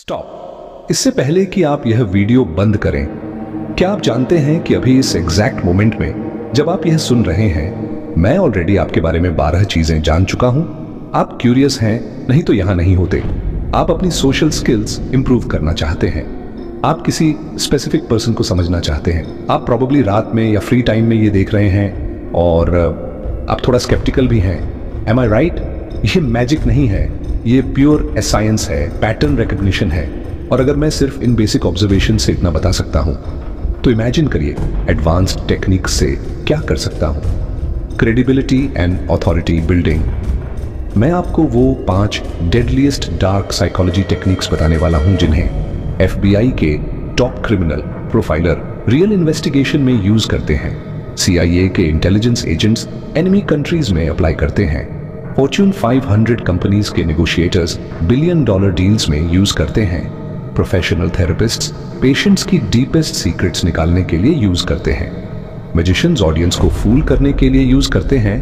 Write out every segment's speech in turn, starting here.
Stop. इससे पहले कि आप यह वीडियो बंद करें, क्या आप जानते हैं कि अभी इस एग्जैक्ट मोमेंट में जब आप यह सुन रहे हैं, मैं ऑलरेडी आपके बारे में 12 चीजें जान चुका हूं। आप क्यूरियस हैं, नहीं तो यहां नहीं होते। आप अपनी सोशल स्किल्स इंप्रूव करना चाहते हैं, आप किसी स्पेसिफिक पर्सन को समझना चाहते हैं, आप प्रॉब्ली रात में या फ्री टाइम में ये देख रहे हैं और आप थोड़ा स्केप्टिकल भी हैं। एम आई राइट? ये मैजिक नहीं है, ये प्योर साइंस है, पैटर्न रिकग्निशन है। और अगर मैं सिर्फ इन बेसिक ऑब्जर्वेशन से इतना बता सकता हूं, तो इमेजिन करिए एडवांस्ड टेक्निक से क्या कर सकता हूं। Credibility and authority building. मैं आपको वो 5 डेडलीस्ट डार्क साइकोलॉजी टेक्निक्स बताने वाला हूं जिन्हें FBI के top criminal profiler real investigation में यूज करते हैं, CIA के इंटेलिजेंस एजेंट्स एनिमी कंट्रीज में अप्लाई करते हैं, फॉर्च्यून 500 कंपनीज के नेगोशिएटर्स $1 बिलियन डील्स में यूज करते हैं, प्रोफेशनल थेरेपिस्ट्स पेशेंट्स की डीपेस्ट सीक्रेट्स निकालने के लिए यूज करते हैं, मैजिशियंस ऑडियंस को फूल करने के लिए यूज करते हैं।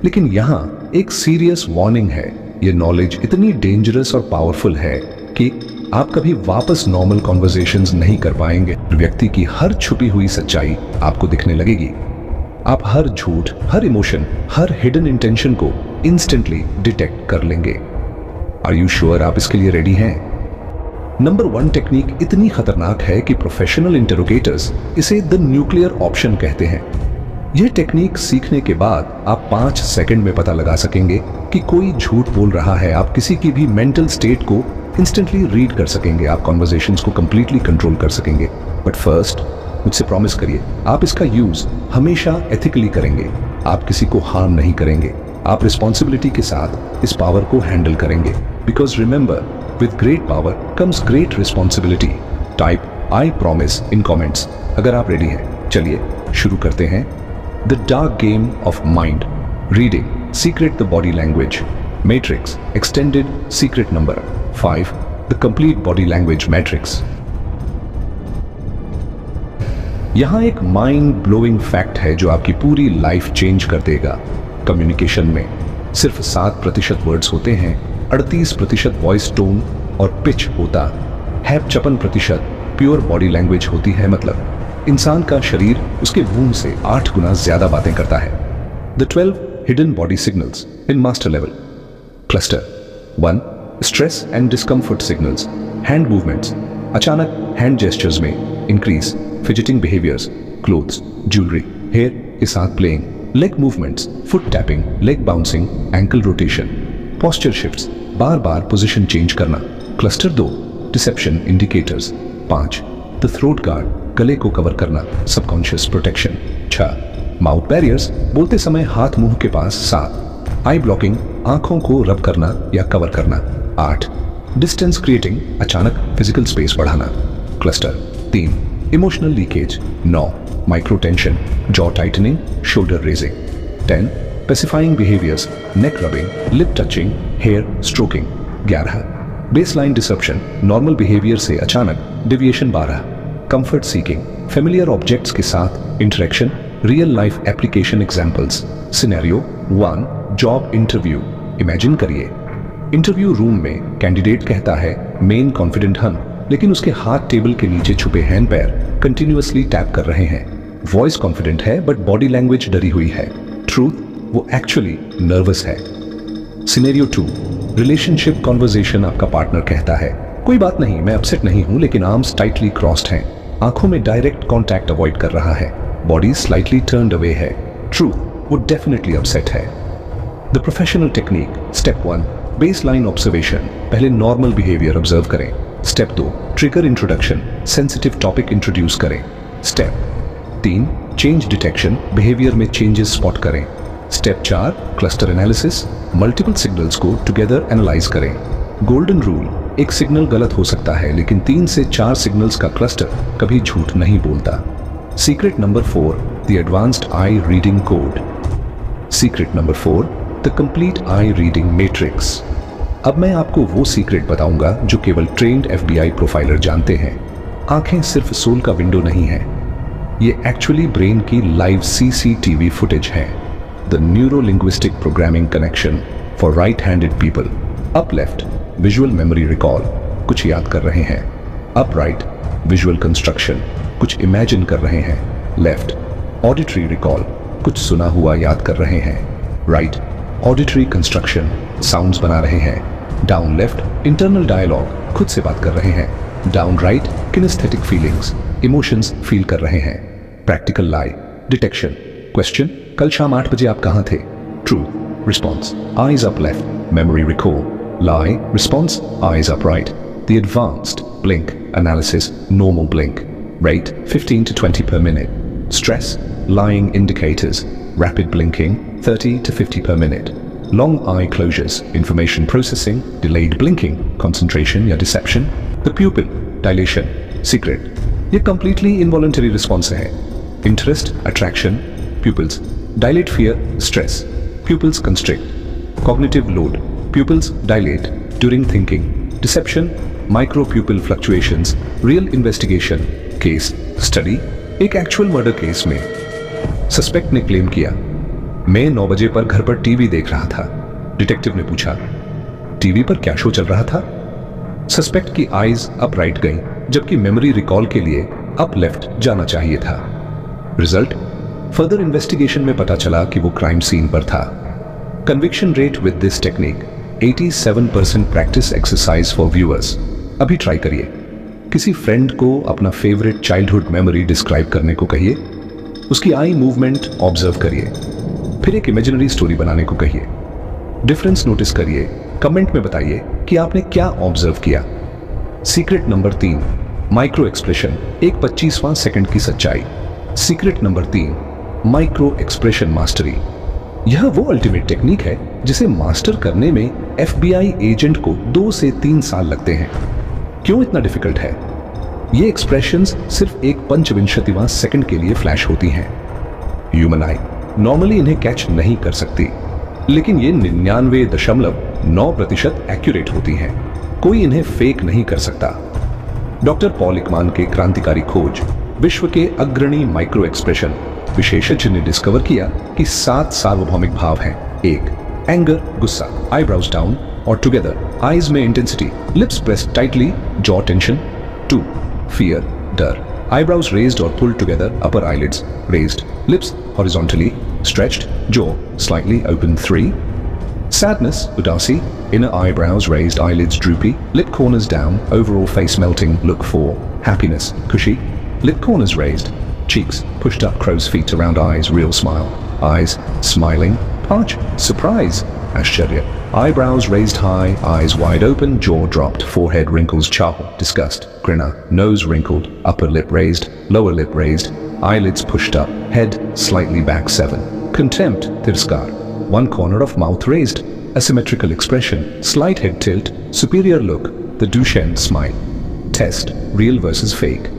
लेकिन यहाँ एक सीरियस वार्निंग है, ये नॉलेज इतनी डेंजरस और पावरफुल है कि आप कभी वापस नॉर्मल कॉन्वर्सेशंस नहीं कर पाएंगे। व्यक्ति की हर छुपी हुई सच्चाई आपको दिखने लगेगी। आप हर झूठ, हर इमोशन, हर हिडन इंटेंशन को इंस्टेंटली डिटेक्ट कर लेंगे। आर यू श्योर आप इसके लिए रेडी हैं? नंबर 1 टेक्निक इतनी खतरनाक है कि प्रोफेशनल इंटरोगेटर्स इसे द न्यूक्लियर ऑप्शन कहते हैं। यह टेक्निक सीखने के बाद आप 5 सेकंड में पता लगा सकेंगे कि कोई झूठ बोल रहा है। आप किसी की भी मेंटल स्टेट को इंस्टेंटली रीड कर सकेंगे, आप कॉन्वर्सेशंस को कंप्लीटली कंट्रोल कर सकेंगे। बट फर्स्ट मुझसे प्रॉमिस करिए, आप इसका यूज हमेशा एथिकली करेंगे, आप किसी को हार्म नहीं करेंगे, आप रिस्पॉन्सिबिलिटी के साथ इस पावर को हैंडल करेंगे। Because remember, with great power comes great responsibility. Type I promise in comments अगर आप रेडी हैं। चलिए शुरू करते हैं। The dark game of mind. Reading secret the body language matrix extended secret number 5 the complete body language matrix. यहां एक mind blowing fact है जो आपकी पूरी लाइफ चेंज कर देगा। कम्युनिकेशन में सिर्फ 7% वर्ड्स होते हैं, 38% वॉइस टोन और पिच होता है, 56% प्योर बॉडी लैंग्वेज होती है। मतलब इंसान का शरीर उसके मुंह से 8 गुना ज्यादा बातें करता है। The 12 hidden body signals in master level. Cluster 1 stress and discomfort signals. Hand movements, अचानक हैंड जेस्चर्स में increase, fidgeting behaviours, clothes, jewellery, hair के साथ playing, leg movements, foot tapping, leg bouncing, ankle rotation, posture shifts, बार बार position change करना। Cluster 2 deception indicators. 5 the throat guard, गले को cover करना, सबकॉन्शियस प्रोटेक्शन। 6 माउथ बैरियर्स, बोलते समय हाथ मुंह के पास। 7 आई ब्लॉकिंग, आंखों को रब करना या कवर करना। 8 डिस्टेंस क्रिएटिंग, अचानक फिजिकल स्पेस बढ़ाना। Cluster 3 emotional leakage. 9 micro tension, jaw tightening, shoulder raising. 10 pacifying behaviours, neck rubbing, lip touching, hair stroking. 11 baseline disruption, normal behaviour से अचानक deviation. 12 comfort seeking, familiar objects के साथ interaction, real life application examples. Scenario 1 job interview. Imagine करिए interview room में candidate कहता है main confident हन, लेकिन उसके हाथ टेबल के नीचे छुपे हैंड पैर कंटिन्यूअसली टैप कर रहे हैं। वॉइस कॉन्फिडेंट है बट बॉडी लैंग्वेज डरी हुई है। ट्रूथ, वो एक्चुअली नर्वस है। Scenario 2 relationship conversation. आपका पार्टनर कहता है कोई बात नहीं, मैं अपसेट नहीं हूं, लेकिन आर्म्स टाइटली क्रॉस्ड हैं, आंखों में डायरेक्ट कॉन्टैक्ट अवॉइड कर रहा है, बॉडी स्लाइटली टर्न्ड अवे है। ट्रूथ, वो डेफिनेटली अपसेट है। The professional technique. Step 1 baseline observation, पहले नॉर्मल बिहेवियर ऑब्जर्व करें। Step 2 trigger introduction, sensitive topic introduce करें। स्टेप 3 चेंज डिटेक्शन, बिहेवियर में चेंजेस स्पॉट करें। Step 4 cluster analysis, multiple signals को together analyse करें। Golden rule, एक signal गलत हो सकता है लेकिन 3 से 4 सिग्नल्स का क्लस्टर कभी झूठ नहीं बोलता। Secret number 4 the advanced eye reading code. Secret number 4 the complete I reading matrix. अब मैं आपको वो सीक्रेट बताऊंगा जो केवल ट्रेन्ड FBI प्रोफाइलर जानते हैं। आंखें सिर्फ सोल का विंडो नहीं है, ये एक्चुअली ब्रेन की लाइव CCTV फुटेज है। The neuro linguistic programming connection for right handed people. Up left visual memory recall, कुछ याद कर रहे हैं। अपराइट, विजुअल कंस्ट्रक्शन, कुछ इमेजिन कर रहे हैं। लेफ्ट, ऑडिटरी रिकॉल, कुछ सुना हुआ याद कर रहे हैं। राइट, ऑडिटरी कंस्ट्रक्शन, साउंड्स बना रहे हैं। डाउन लेफ्ट, इंटरनल डायलॉग, खुद से बात कर रहे हैं। Down right, kinaesthetic feelings, emotions feel कर रहे हैं। प्रैक्टिकल लाई, डिटेक्शन, क्वेश्चन, कल शाम 8 बजे आप कहां थे? True, response, eyes up left, memory recall. lie, response, eyes up right. The advanced, blink, analysis, normal blink. Rate, 15 to 20 per minute. Stress, lying indicators, rapid blinking, 30 to 50 per minute. Long eye closures, information processing, delayed blinking, concentration या deception. The pupil, dilation, secret. ये completely involuntary response है. Interest, attraction, pupils. Dilate fear, stress. Pupils constrict. Cognitive load. Pupils dilate during thinking. Deception, micropupil fluctuations, real investigation, case study. एक actual murder case में suspect ने claim किया, मैं 9 बजे पर घर पर टीवी देख रहा था। डिटेक्टिव ने पूछा, टीवी पर क्या शो चल रहा था? सस्पेक्ट की आईज अप राइट गई, जबकि मेमोरी रिकॉल के लिए अप लेफ्ट जाना चाहिए था। रिजल्ट, फर्दर इन्वेस्टिगेशन में पता चला कि वो क्राइम सीन पर था। Conviction rate with this technique 87% practice exercise for viewers. अभी ट्राई करिए। किसी फ्रेंड को अपना फेवरेट चाइल्डहुड मेमोरी डिस्क्राइब करने को कहिए। उसकी आई मूवमेंट ऑब्जर्व करिए। फिर एक इमेजिनरी स्टोरी बनाने को कहिए। डिफरेंस नोटिस करिए। कमेंट में बताइए कि आपने क्या ऑब्जर्व किया। सीक्रेट नंबर 3, माइक्रो एक्सप्रेशन, एक 25वां सेकंड की सच्चाई। Secret number 3, micro expression mastery. यह वो अल्टीमेट टेक्निक है जिसे मास्टर करने में FBI एजेंट को 2 से 3 साल लगते हैं। क्यों इतना डिफिकल्ट है? ये एक्सप्रेशंस सिर्फ एक 25वां सेकंड के लिए फ्लैश होती हैं। ह्यूमन आई नॉर्मली इन्हें कैच नहीं कर सकती, लेकिन ये 99.9% एक्यूरेट होती हैं। कोई इन्हें फेक नहीं कर सकता। डॉक्टर पॉल एकमान के क्रांतिकारी खोज, विश्व के अग्रणी माइक्रो एक्सप्रेशन विशेषज्ञ ने डिस्कवर किया कि 7 सार्वभौमिक भाव हैं। 1, एंगर, गुस्सा, आईब्राउज डाउन और टुगेदर, आईज में intensity, lips pressed tightly, jaw tension. 2, fear, डर, आईब्राउज रेज्ड और pulled together, upper eyelids raised, lips horizontally stretched, jaw slightly open. 3, sadness, उदासी, inner eyebrows raised, eyelids droopy, lip corners down, overall face melting. Look 4, happiness, खुशी, lip corners raised, cheeks pushed up, crow's feet around eyes, real smile, eyes smiling. 5, surprise, आश्चर्य, eyebrows raised high, eyes wide open, jaw dropped, forehead wrinkles, chaw, disgust, grinner, nose wrinkled, upper lip raised, lower lip raised, eyelids pushed up, head slightly back. 7, contempt, tirskar, one corner of mouth raised, asymmetrical expression, slight head tilt, superior look, the Duchenne smile. Test, real versus fake,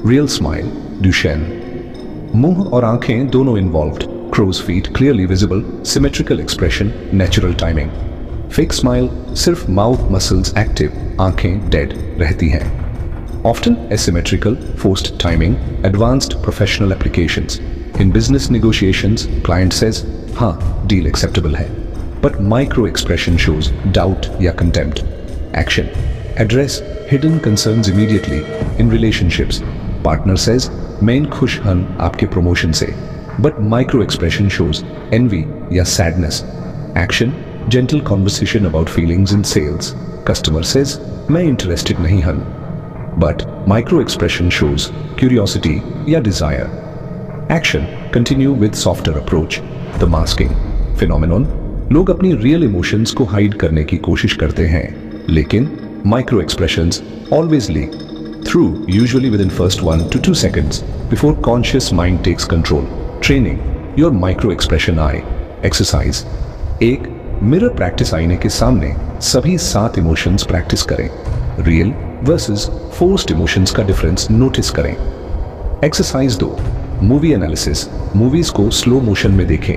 real smile, Duchenne. मुंह और आंखें दोनों involved, crow's feet clearly visible, symmetrical expression, natural timing. Fake smile, सिर्फ mouth muscles active, आंखें dead रहती हैं. Often asymmetrical, forced timing, advanced professional applications. In business negotiations, client says, हाँ, deal acceptable है. But micro expression shows doubt या contempt. Action, address hidden concerns immediately. In relationships, partner says, मैं खुश हूं आपके प्रमोशन से, but micro expression shows envy या sadness. Action, gentle conversation about feelings in sales. Customer says, मैं interested नहीं हूं, but micro expression shows curiosity या desire. Action, continue with softer approach. The masking phenomenon, लोग अपनी real emotions को hide करने की कोशिश करते हैं, लेकिन micro expressions always leak through, usually within first 1 to 2 seconds before conscious mind takes control. Training your micro expression eye. Exercise, एक मिरर प्रैक्टिस आईने के सामने सभी 7 इमोशंस प्रैक्टिस करें। रियल वर्सेस फोर्स्ड इमोशंस का डिफरेंस नोटिस करें। Exercise 2, movie analysis, movies को slow motion में देखें,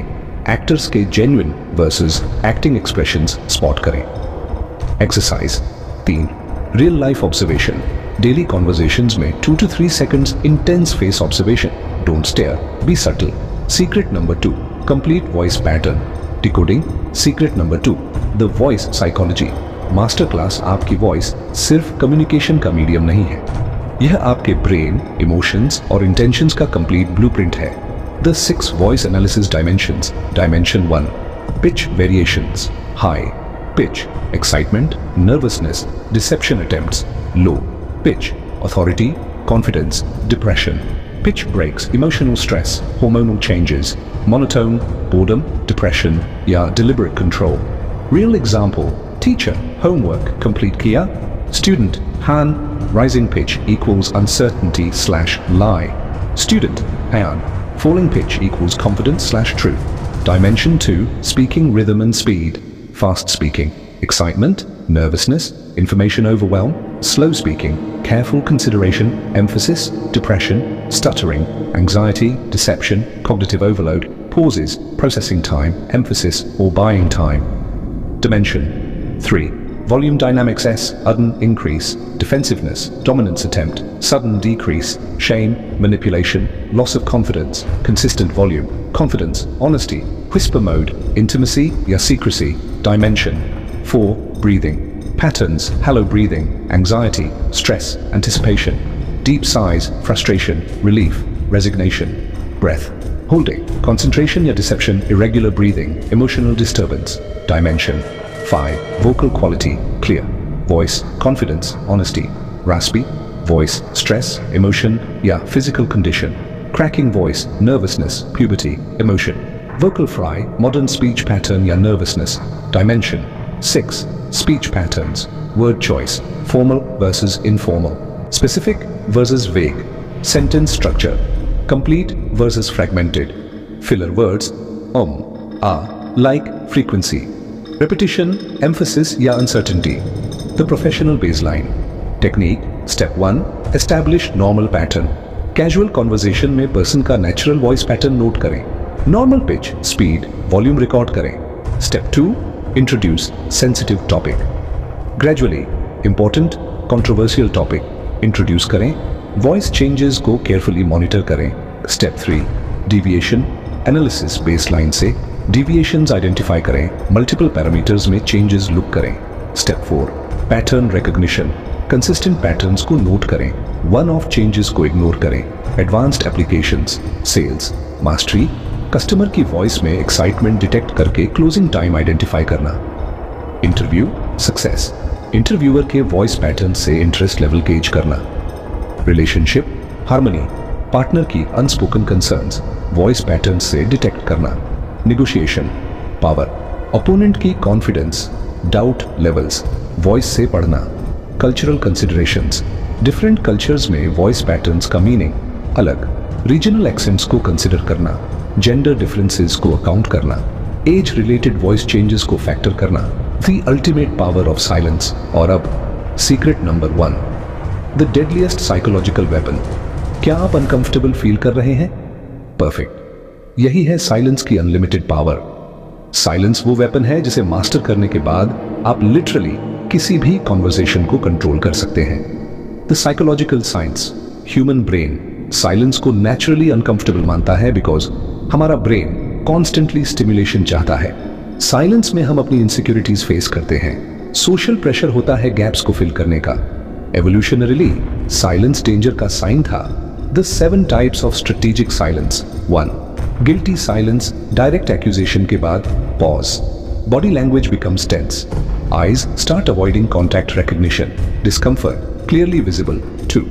एक्टर्स के genuine versus acting expressions spot करें। Exercise 3, real life observation, daily conversations में 2 to 3 seconds intense face observation. Don't stare, be subtle. Secret number 2, complete voice pattern. Decoding secret number 2, the voice psychology. Master class आपकी voice सिर्फ communication का medium नहीं है, यह आपके brain, emotions और intentions का कंप्लीट ब्लूप्रिंट है। The 6 voice analysis dimensions. Dimension 1, pitch variations. High pitch, excitement, nervousness, deception attempts. Low pitch, authority, confidence, depression. Pitch breaks, emotional stress, hormonal changes. Monotone, boredom, depression, या deliberate control. Real example, teacher, homework complete kiya? Student, Han, rising pitch equals uncertainty/lie. Student, Han, falling pitch equals confidence/truth. Dimension 2, speaking rhythm and speed. Fast speaking, excitement, nervousness, information overwhelm. Slow speaking, careful consideration, emphasis, depression, stuttering, anxiety, deception, cognitive overload, pauses, processing time, emphasis, or buying time. Dimension 3, volume dynamics. S, sudden increase, defensiveness, dominance attempt, sudden decrease, shame, manipulation, loss of confidence, consistent volume, confidence, honesty, whisper mode, intimacy, या secrecy. Dimension 4, breathing. Patterns, hollow breathing, anxiety, stress, anticipation, deep sighs, frustration, relief, resignation, breath, holding, concentration या deception, irregular breathing, emotional disturbance. Dimension 5, vocal quality, clear, voice, confidence, honesty, raspy, voice, stress, emotion या physical condition, cracking voice, nervousness, puberty, emotion, vocal fry, modern speech pattern या nervousness. Dimension 6, speech patterns, word choice, formal versus informal, specific versus vague, sentence structure, complete versus fragmented, filler words, like, frequency, repetition, emphasis या uncertainty. The professional baseline. Technique. Step 1, establish normal pattern. Casual conversation में person का natural voice pattern note करें. Normal pitch, speed, volume record करें. Step 2, introduce sensitive topic. Gradually, important, controversial topic introduce करें. Voice changes को carefully monitor करें. Step 3, deviation, analysis baseline से deviations identify करें. Multiple parameters में changes look करें. Step 4, pattern recognition, consistent patterns को note करें. One-off changes को ignore करें. Advanced applications, sales, mastery, customer की वॉइस में एक्साइटमेंट डिटेक्ट करके क्लोजिंग टाइम आइडेंटिफाई करना. इंटरव्यू सक्सेस, इंटरव्यूअर के वॉइस पैटर्न से इंटरेस्ट लेवल गेज करना. रिलेशनशिप हार्मनी, पार्टनर की अनस्पोकन कंसर्न्स वॉइस पैटर्न से डिटेक्ट करना. नेगोशिएशन पावर, ओपोनेंट की कॉन्फिडेंस, डाउट लेवल्स वॉइस से पढ़ना. कल्चरल कंसिडरेशंस, डिफरेंट कल्चर्स में वॉइस पैटर्न्स का मीनिंग अलग. रीजनल एक्सेंट्स को कंसिडर करना. जेंडर डिफरेंसेस को अकाउंट करना. एज रिलेटेड वॉइस चेंजेस को फैक्टर करना. The ultimate power of silence. और अब secret number 1, the deadliest psychological weapon. क्या आप अनकंफर्टेबल फील कर रहे हैं? परफेक्ट, यही है साइलेंस की अनलिमिटेड पावर. साइलेंस वो वेपन है जिसे मास्टर करने के बाद आप लिटरली किसी भी कॉन्वर्सेशन को कंट्रोल कर सकते हैं. The psychological science. Human brain silence को नेचुरली अनकंफर्टेबल मानता है बिकॉज हमारा ब्रेन कॉन्स्टेंटली स्टिमुलेशन चाहता है. साइलेंस में हम अपनी इनसिक्योरिटीज फेस करते हैं. सोशल प्रेशर होता है गैप्स को फिल करने का. एवोल्यूशनरीली साइलेंस डेंजर का साइन था. The 7 types of strategic silence. 1, guilty silence, direct accusation के बाद pause. Body language becomes tense. Eyes start avoiding contact recognition. Discomfort clearly visible. 2,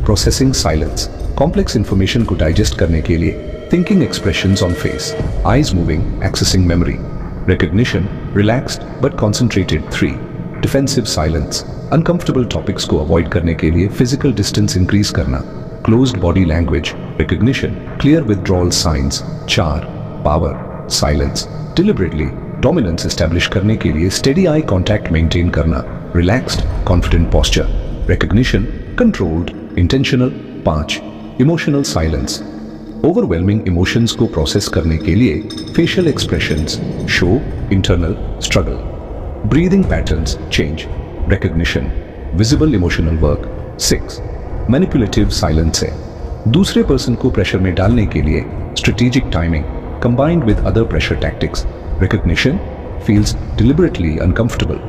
processing silence, complex information को digest करने के लिए thinking expressions on face, eyes moving, accessing memory. Recognition relaxed but concentrated. 3, defensive silence, uncomfortable topics को avoid करने के लिए physical distance increase करना. Closed body language, recognition, clear withdrawal science. 4, power silence, deliberately dominance establish करने के लिए steady आई contact maintain करना. Relaxed confident posture. Recognition controlled intentional. 5, emotional silence, overwhelming emotions को प्रोसेस करने के लिए facial expressions show internal struggle. Breathing patterns change. Recognition, visible emotional work. 6, manipulative silence है दूसरे पर्सन को प्रेशर में डालने के लिए strategic timing combined with other pressure tactics. Recognition feels deliberately uncomfortable.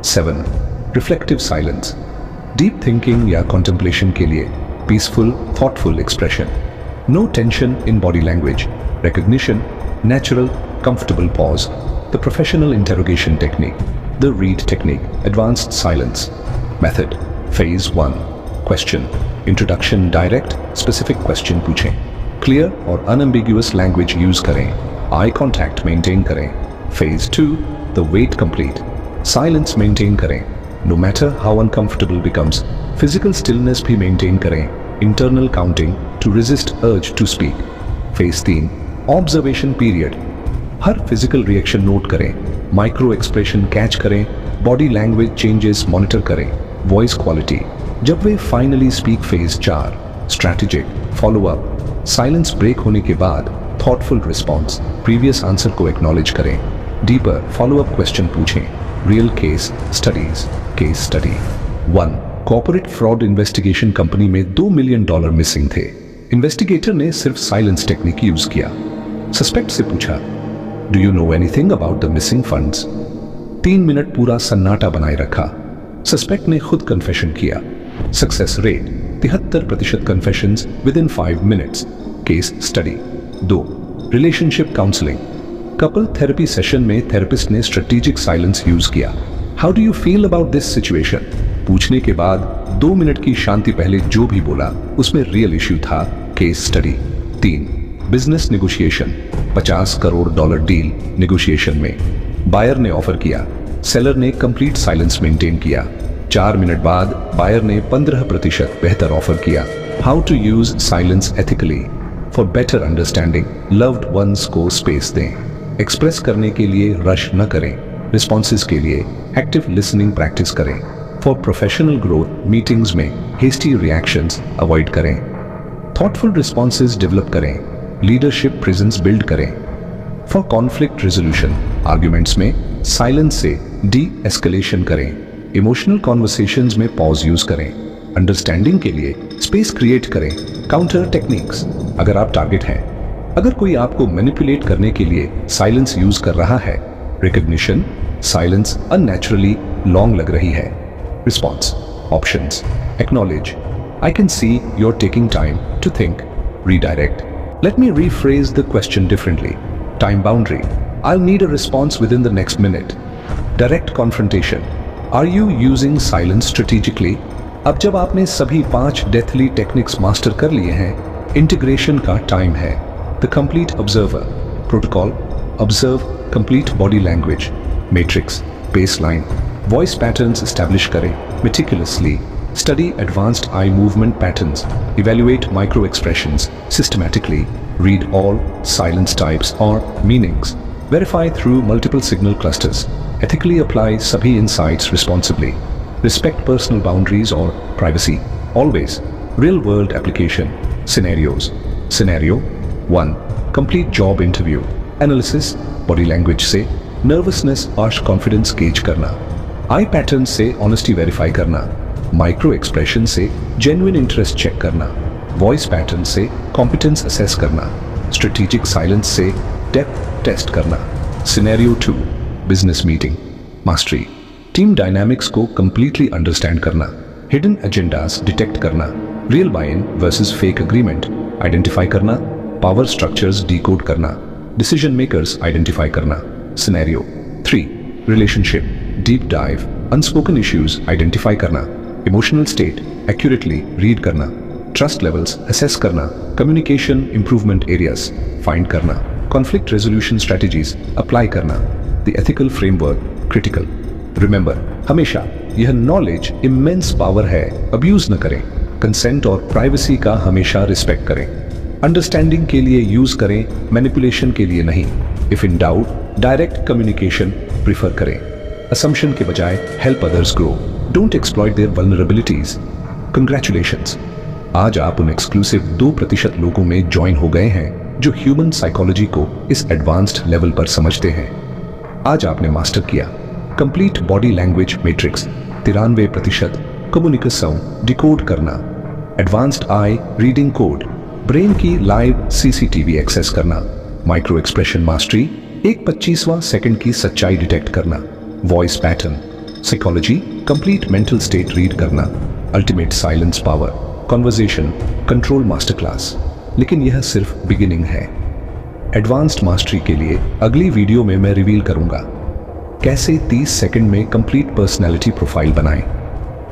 7. Reflective silence, deep thinking या contemplation के लिए peaceful thoughtful expression. No tension in body language, recognition, natural comfortable pause. The professional interrogation technique, the Reid technique, advanced silence. Method. Phase 1. Question introduction, direct specific question पूछें. Clear और unambiguous language use करें. Eye contact maintain करें. Phase 2. The wait complete, silence maintain करें. No matter how uncomfortable becomes, physical stillness भी maintain करें. Internal counting to resist urge to speak. Phase 3. Observation period, हर physical reaction note करें. Micro expression catch करें. Body language changes monitor करें. Voice quality, जब वे finally speak. Phase 4. Strategic follow up, silence break होने के बाद थॉटफुल रिस्पॉन्स, प्रीवियस आंसर को एक्नॉलेज करें. डीपर फॉलोअप क्वेश्चन पूछें. Real case studies. Case study 1. Corporate fraud investigation company में $2 मिलियन मिसिंग थे. इन्वेस्टिगेटर ने सिर्फ साइलेंस टेक्निक यूज किया. सस्पेक्ट से पूछा, do you know anything about the missing funds? 3 minute पूरा सन्नाटा बनाए रखा. सस्पेक्ट ने खुद कन्फेशन किया. Success rate 73% confessions with in 5 minutes. Case study 2. Relationship counselling, couple therapy session में थेरेपिस्ट ने स्ट्रेटेजिक साइलेंस यूज किया. How do you feel about this situation पूछने के बाद 2 मिनट की शांति पहले जो भी बोला उसमें रियल इश्यू था. Case study 3. Business negotiation, $50 crore deal negotiation में बायर ने ऑफर किया, सेलर ने कंप्लीट साइलेंस मेंटेन किया. 4 मिनट बाद बायर ने 15% बेहतर ऑफर किया. How to use silence ethically for better understanding. Loved ones को स्पेस दें, एक्सप्रेस करने के लिए रश न करें. रिस्पॉन्सेज के लिए एक्टिव लिसनिंग प्रैक्टिस करें. फॉर प्रोफेशनल ग्रोथ मीटिंग्स में हेस्टी रिएक्शंस अवॉइड करें. थॉटफुल रिस्पॉन्सेज डेवलप करें. लीडरशिप प्रेजेंस बिल्ड करें. फॉर कॉन्फ्लिक्ट रेजोल्यूशन आर्ग्यूमेंट्स में साइलेंस से डी एस्केलेशन करें. इमोशनल कॉन्वर्सेशंस में पॉज यूज करें. अंडरस्टैंडिंग के लिए स्पेस क्रिएट करें. काउंटर टेक्निक्स, अगर आप टारगेट हैं, अगर कोई आपको मैनिपुलेट करने के लिए साइलेंस यूज कर रहा है. रिकग्निशन, साइलेंस अननेचुरली लॉन्ग लग रही है. Response options. Acknowledge, I can see you are taking time to think. Redirect, let me rephrase the question differently. Time boundary, I'll need a response within the next minute. Direct confrontation, are you using silence strategically? अब जब आपने सभी 5 deathly techniques master कर लिए हैं, integration का time है. The complete observer protocol, observe complete body language. Matrix, baseline, voice patterns establish करें meticulously. Study advanced eye movement patterns. Evaluate micro expressions systematically. Read all silence types or meanings. Verify through multiple signal clusters. Ethically apply sabhi insights responsibly. Respect personal boundaries or privacy. Always. Real world application. Scenarios. Scenario 1. Complete job interview. Analysis. Body language से nervousness और confidence gauge करना. Eye patterns से honesty verify करना. Micro expression से genuine interest check करना. Voice pattern से competence assess करना. Strategic silence से डेप्थ टेस्ट करना. Scenario 2. Business meeting mastery, team dynamics को कंप्लीटली अंडरस्टैंड करना. हिडन एजेंडास डिटेक्ट करना. रियल बाय इन वर्सेस फेक एग्रीमेंट आइडेंटिफाई करना. पावर स्ट्रक्चर्स डिकोड करना. डिसीजन मेकर्स आइडेंटिफाई करना. Scenario 3. Relationship deep dive, unspoken issues identify करना. Emotional state accurately read करना. Trust levels assess करना. Communication improvement areas find करना. Conflict resolution strategies apply करना. The ethical framework critical. Remember, हमेशा यह knowledge immense power है, abuse न करें. कंसेंट और प्राइवेसी का हमेशा रिस्पेक्ट करें. अंडरस्टैंडिंग के लिए यूज करें, मैनिपुलेशन के लिए नहीं. If in doubt direct communication prefer करें. असम्पशन के बजाय help others grow. Don't exploit their vulnerabilities. Congratulations! आज आप उन एक्सक्लूसिव 2% लोगों में ज्वाइन हो गए हैं जो ह्यूमन साइकोलॉजी को इस एडवांस्ड लेवल पर समझते हैं. आज आपने मास्टर किया complete body language matrix 93%, communication decode करना, advanced eye reading code, brain की लाइव सीसीटीवी एक्सेस करना, माइक्रो एक्सप्रेशन मास्टरी 1/25वां सेकंड की सच्चाई डिटेक्ट करना, voice pattern, psychology, complete mental state read करना, ultimate silence power, conversation, control master class. लेकिन यह सिर्फ बिगिनिंग है। एडवांस्ड मास्टरी के लिए अगली वीडियो में मैं रिवील करूंगा कैसे 30 सेकंड में कंप्लीट पर्सनैलिटी प्रोफाइल बनाएं,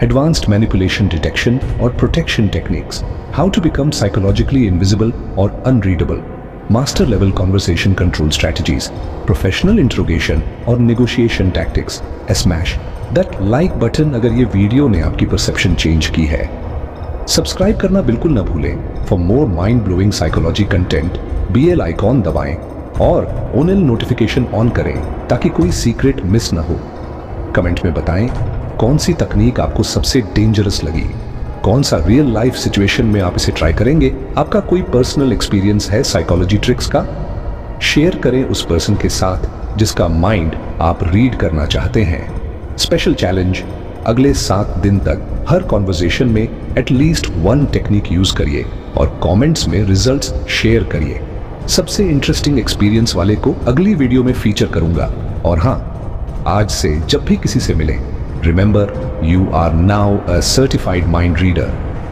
एडवांस्ड मैनिपुलेशन डिटेक्शन और protection techniques, how to become psychologically invisible और unreadable, master level conversation control strategies, professional interrogation और negotiation tactics. Smash that like button अगर ये वीडियो ने आपकी परसेप्शन चेंज की है। सब्सक्राइब करना बिल्कुल ना भूलें। For more mind blowing psychology content BL icon दबाएं और ओनल नोटिफिकेशन ऑन करें ताकि कोई सीक्रेट मिस ना हो। कमेंट में बताएं कौन सी तकनीक आपको सबसे डेंजरस लगी, कौन सा रियल लाइफ सिचुएशन में आप इसे ट्राई करेंगे। आपका कोई पर्सनल एक्सपीरियंस है साइकोलॉजी ट्रिक्स का, शेयर करें उस पर्सन के साथ जिसका माइंड आप रीड करना चाहते हैं। स्पेशल चैलेंज, अगले 7 दिन तक हर कॉन्वर्जेशन में एटलीस्ट 1 टेक्निक यूज करिए और कमेंट्स में रिजल्ट्स शेयर करिए। सबसे इंटरेस्टिंग एक्सपीरियंस वाले को अगली वीडियो में फीचर करूंगा। और हाँ, आज से जब भी किसी से मिले, remember you are now a certified mind reader.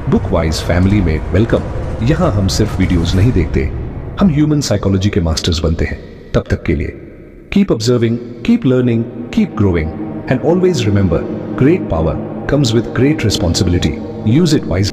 Bookwise family में वेलकम। यहाँ हम सिर्फ वीडियोस नहीं देखते, हम ह्यूमन साइकोलॉजी के मास्टर्स बनते हैं। तब तक के लिए keep observing, keep learning, keep growing and always remember, great power comes with great responsibility. Use it wisely.